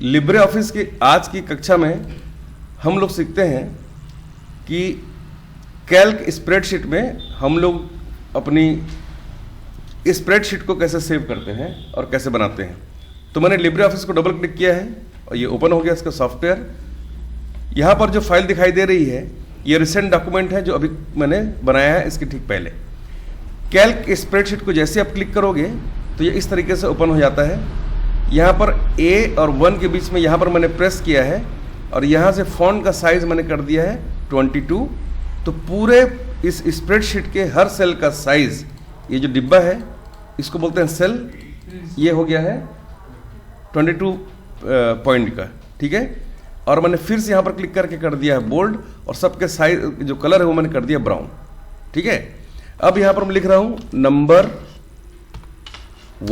Libre office की आज की कक्षा में हम लोग सीखते हैं कि कैल्क स्प्रेडशीट में हम लोग अपनी स्प्रेडशीट को कैसे सेव करते हैं और कैसे बनाते हैं। तो मैंने लिब्रे ऑफिस को डबल क्लिक किया है और ये ओपन हो गया इसका सॉफ्टवेयर। यहाँ पर जो फाइल दिखाई दे रही है ये रिसेंट डॉक्यूमेंट है जो अभी मैंने बनाया है इसके ठीक पहले। कैल्क स्प्रेडशीट को जैसे आप क्लिक करोगे तो ये इस तरीके से ओपन हो जाता है। यहाँ पर A और 1 के बीच में यहाँ पर मैंने प्रेस किया है और यहाँ से फॉन्ट का साइज मैंने कर दिया है 22। तो पूरे इस स्प्रेडशीट के हर सेल का साइज, ये जो डिब्बा है इसको बोलते हैं सेल, ये हो गया है 22 पॉइंट का, ठीक है। और मैंने फिर से यहाँ पर क्लिक करके कर दिया है बोल्ड और सबके साइज जो कलर है वो मैंने कर दिया ब्राउन, ठीक है। अब यहाँ पर मैं लिख रहा हूँ नंबर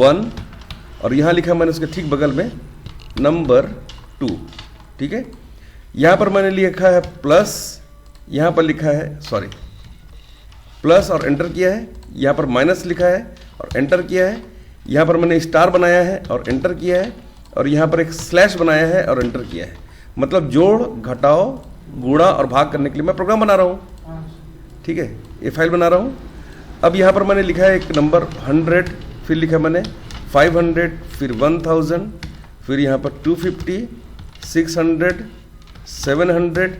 1 और यहाँ लिखा मैंने उसके ठीक बगल में नंबर 2, ठीक है। यहाँ पर मैंने लिखा है प्लस, यहाँ पर लिखा है प्लस और एंटर किया है। यहाँ पर माइनस लिखा है और एंटर किया है। यहाँ पर मैंने स्टार बनाया है और एंटर किया है और यहाँ पर एक स्लैश बनाया है और एंटर किया है। मतलब जोड़, घटाओ, गुणा और भाग करने के लिए मैं प्रोग्राम बना रहा हूँ, ठीक है। ये फाइल बना रहा हूँ। अब यहाँ पर मैंने लिखा है एक नंबर 100, फिर लिखा मैंने 500, फिर 1000, फिर यहाँ पर 250, 600, 700,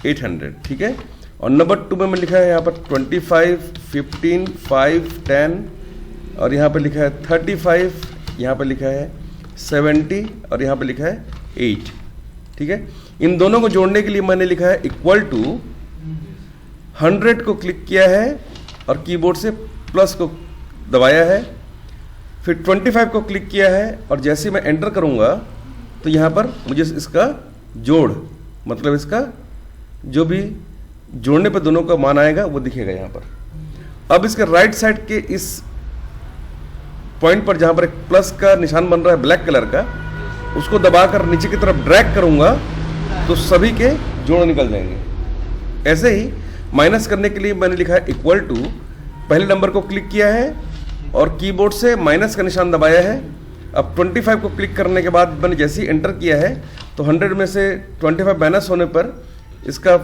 800, ठीक है। और नंबर 2 में लिखा है यहाँ पर 25, 15, 5, 10 और यहाँ पर लिखा है 35, यहाँ पर लिखा है 70 और यहाँ पर लिखा है 8, ठीक है। इन दोनों को जोड़ने के लिए मैंने लिखा है इक्वल टू 100 को क्लिक किया है और कीबोर्ड से प्लस को दबाया है, फिर 25 को क्लिक किया है और जैसे मैं एंटर करूंगा तो यहाँ पर मुझे इसका जोड़, मतलब इसका जो भी जोड़ने पर दोनों का मान आएगा वो दिखेगा यहाँ पर। अब इसके राइट साइड के इस पॉइंट पर जहाँ पर एक प्लस का निशान बन रहा है ब्लैक कलर का, उसको दबाकर नीचे की तरफ ड्रैग करूंगा तो सभी के जोड़ निकल जाएंगे। ऐसे ही माइनस करने के लिए मैंने लिखा है इक्वल टू, पहले नंबर को क्लिक किया है और कीबोर्ड से माइनस का निशान दबाया है। अब 25 को क्लिक करने के बाद मैंने जैसे ही एंटर किया है तो 100 में से 25 माइनस होने पर इसका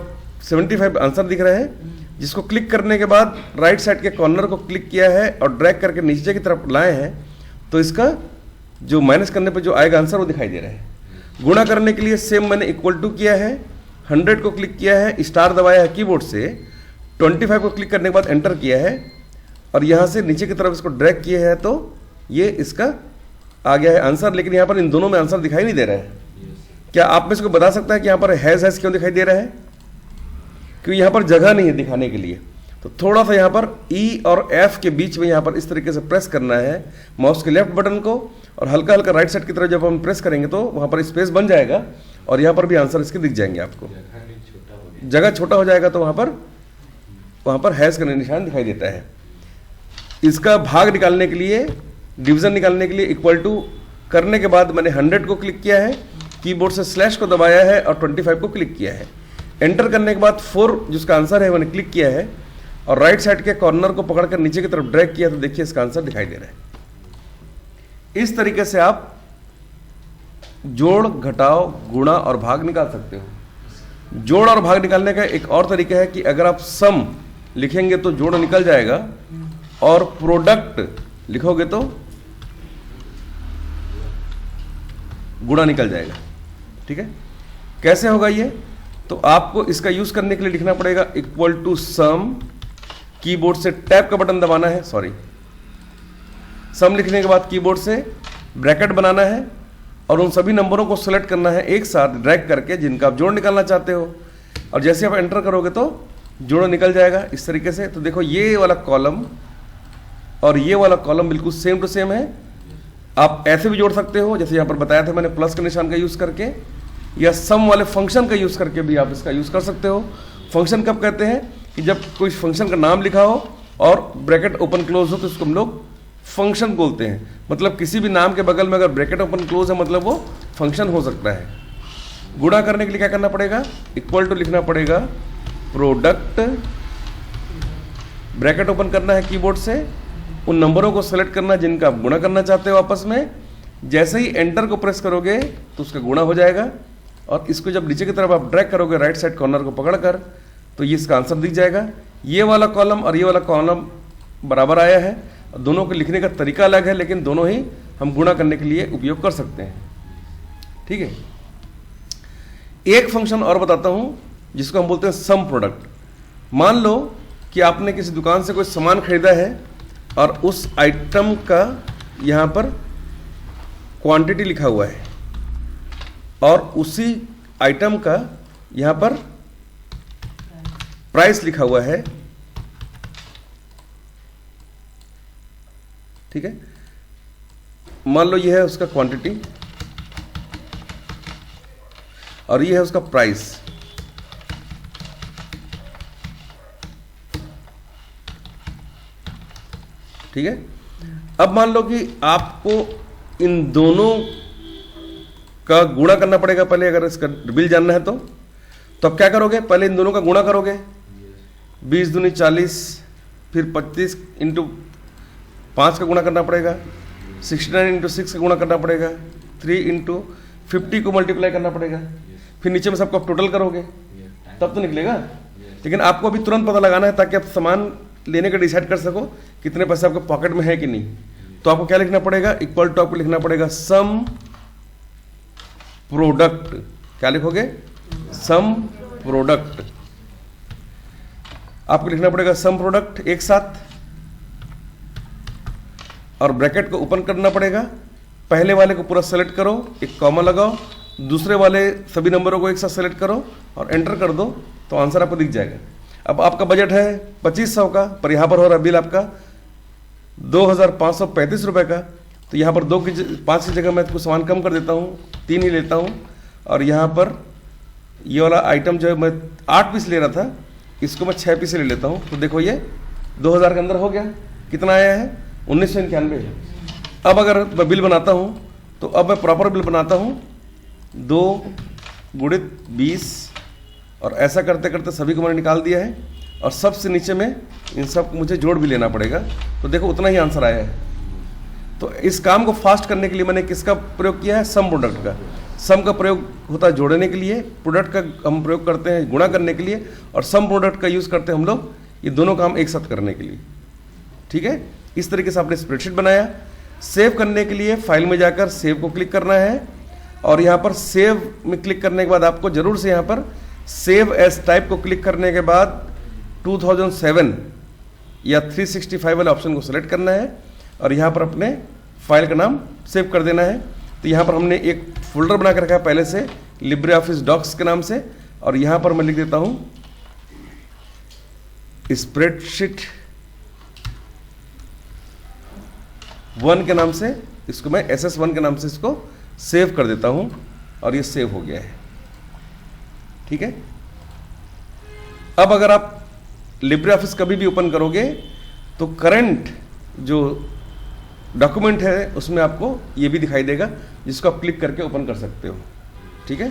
75 आंसर दिख रहा है, जिसको क्लिक करने के बाद राइट साइड के कॉर्नर को क्लिक किया है और ड्रैग करके नीचे की तरफ लाए हैं तो इसका जो माइनस करने पर जो आएगा आंसर वो दिखाई दे रहा है। गुणा करने के लिए सेम मैंने इक्वल टू किया है, 100 को क्लिक किया है, स्टार दबाया है कीबोर्ड से, 25 को क्लिक करने के बाद एंटर किया है और यहाँ से नीचे की तरफ इसको ड्रैग किया है तो ये इसका आ गया है आंसर। लेकिन यहाँ पर इन दोनों में आंसर दिखाई नहीं दे रहा है। क्या आप में इसको बता सकता है कि यहाँ पर हैज़ क्यों दिखाई दे रहा है? क्योंकि यहाँ पर जगह नहीं है दिखाने के लिए। तो थोड़ा सा यहाँ पर E और F के बीच में यहाँ पर इस तरीके से प्रेस करना है माउस के लेफ्ट बटन को और हल्का हल्का राइट साइड की तरफ जब हम प्रेस करेंगे तो वहाँ पर स्पेस बन जाएगा और यहाँ पर भी आंसर इसके दिख जाएंगे आपको। जगह छोटा हो जाएगा तो वहाँ पर हैज़ का निशान दिखाई देता है। इसका भाग निकालने के लिए, डिवीजन निकालने के लिए इक्वल टू करने के बाद मैंने 100 को क्लिक किया है, कीबोर्ड से स्लैश को दबाया है और 25 को क्लिक किया है। एंटर करने के बाद 4 जिसका आंसर है मैंने क्लिक किया है और राइट साइड के कॉर्नर को पकड़कर नीचे की तरफ ड्रैग किया तो देखिए इसका आंसर दिखाई दे रहा है। इस तरीके से आप जोड़, घटाओ, गुणा और भाग निकाल सकते हो। जोड़ और भाग निकालने का एक और तरीका है कि अगर आप सम लिखेंगे तो जोड़ निकल जाएगा और प्रोडक्ट लिखोगे तो गुणा निकल जाएगा, ठीक है। कैसे होगा ये? तो आपको इसका यूज करने के लिए लिखना पड़ेगा इक्वल टू सम, कीबोर्ड से टैब का बटन दबाना है, सम लिखने के बाद कीबोर्ड से ब्रैकेट बनाना है और उन सभी नंबरों को सेलेक्ट करना है एक साथ ड्रैग करके जिनका आप जोड़ निकालना चाहते हो और जैसे आप एंटर करोगे तो जोड़ निकल जाएगा इस तरीके से। तो देखो ये वाला कॉलम और ये वाला कॉलम बिल्कुल सेम टू सेम है। आप ऐसे भी जोड़ सकते हो जैसे यहाँ पर बताया था मैंने प्लस के निशान का यूज करके, या सम वाले फंक्शन का यूज करके भी आप इसका यूज कर सकते हो। फंक्शन कब कहते हैं कि जब कोई फंक्शन का नाम लिखा हो और ब्रैकेट ओपन क्लोज हो तो इसको हम लोग फंक्शन बोलते हैं। मतलब किसी भी नाम के बगल में अगर ब्रैकेट ओपन क्लोज है मतलब वो फंक्शन हो सकता है। गुणा करने के लिए क्या करना पड़ेगा? इक्वल टू लिखना पड़ेगा प्रोडक्ट, ब्रैकेट ओपन करना है कीबोर्ड से, उन नंबरों को सेलेक्ट करना जिनका आप गुणा करना चाहते हो आपस में, जैसे ही एंटर को प्रेस करोगे तो उसका गुणा हो जाएगा, और इसको जब नीचे की तरफ आप ड्रैग करोगे राइट साइड कॉर्नर को पकड़कर, तो ये इसका आंसर दिख जाएगा। ये वाला कॉलम और ये वाला कॉलम बराबर आया है, दोनों को लिखने का तरीका अलग है, लेकिन दोनों ही हम गुणा करने के लिए उपयोग कर सकते हैं। ठीक है, एक फंक्शन और बताता हूं जिसको हम बोलते हैं सम प्रोडक्ट। मान लो कि आपने किसी दुकान से कोई सामान खरीदा है और उस आइटम का यहां पर क्वांटिटी लिखा हुआ है और उसी आइटम का यहां पर प्राइस लिखा हुआ है। ठीक है, मान लो यह है उसका क्वांटिटी और ये है उसका प्राइस। ठीक है, अब मान लो कि आपको इन दोनों का गुणा करना पड़ेगा पहले, अगर इसका बिल जानना है तो आप क्या करोगे, पहले इन दोनों का गुणा करोगे, 20 दूनी 40, फिर 25 इंटू 5 का गुणा करना पड़ेगा, 69 इंटू 6 का गुणा करना पड़ेगा, 3 इंटू 50 को मल्टीप्लाई करना पड़ेगा, फिर नीचे में सबको आप टोटल करोगे तब तो निकलेगा। लेकिन आपको अभी तुरंत पता लगाना है ताकि आप सामान लेने का डिसाइड कर सको कितने पैसे आपके पॉकेट में है कि नहीं। तो आपको क्या लिखना पड़ेगा, इक्वल टू आपको लिखना पड़ेगा सम प्रोडक्ट। क्या लिखोगे, सम प्रोडक्ट। आपको लिखना पड़ेगा सम प्रोडक्ट एक साथ, और ब्रैकेट को ओपन करना पड़ेगा। पहले वाले को पूरा सेलेक्ट करो, एक कॉमा लगाओ, दूसरे वाले सभी नंबरों को एक साथ सेलेक्ट करो और एंटर कर दो, तो आंसर आपको दिख जाएगा। अब आपका बजट है 2500 का, पर यहाँ पर हो रहा बिल आपका 2535 रुपये का, तो यहाँ पर 5 की जगह मैं कुछ सामान कम कर देता हूँ, 3 ही लेता हूँ। और यहाँ पर ये वाला आइटम जो है मैं 8 पीस ले रहा था, इसको मैं 6 पीस ले लेता हूँ। तो देखो ये 2000 के अंदर हो गया। कितना आया है, 1991। अब अगर मैं बिल बनाता हूँ तो अब मैं प्रॉपर बिल बनाता हूँ, 2 गुणित 20, और ऐसा करते करते सभी को मैंने निकाल दिया है। और सबसे नीचे में इन सब को मुझे जोड़ भी लेना पड़ेगा, तो देखो उतना ही आंसर आया है। तो इस काम को फास्ट करने के लिए मैंने किसका प्रयोग किया है, सम प्रोडक्ट का। सम का प्रयोग होता है जोड़ने के लिए, प्रोडक्ट का हम प्रयोग करते हैं गुणा करने के लिए, और सम प्रोडक्ट का यूज़ करते हैं हम लोग ये दोनों काम एक साथ करने के लिए। ठीक है, इस तरीके से आपने स्प्रेडशीट बनाया। सेव करने के लिए फाइल में जाकर सेव को क्लिक करना है, और यहाँ पर सेव में क्लिक करने के बाद आपको जरूर से यहाँ पर सेव एज टाइप को क्लिक करने के बाद 2007 या 365 वाले ऑप्शन को सेलेक्ट करना है, और यहाँ पर अपने फाइल का नाम सेव कर देना है। तो यहाँ पर हमने एक फोल्डर बना कर रखा है पहले से लिब्रे ऑफिस डॉक्स के नाम से, और यहाँ पर मैं लिख देता हूँ स्प्रेडशीट 1 के नाम से, इसको मैं SS1 के नाम से इसको सेव कर देता हूं, और ये सेव हो गया है। ठीक है, अब अगर आप लिब्रे ऑफिस कभी भी ओपन करोगे तो करंट जो डॉक्यूमेंट है उसमें आपको ये भी दिखाई देगा, जिसको आप क्लिक करके ओपन कर सकते हो। ठीक है।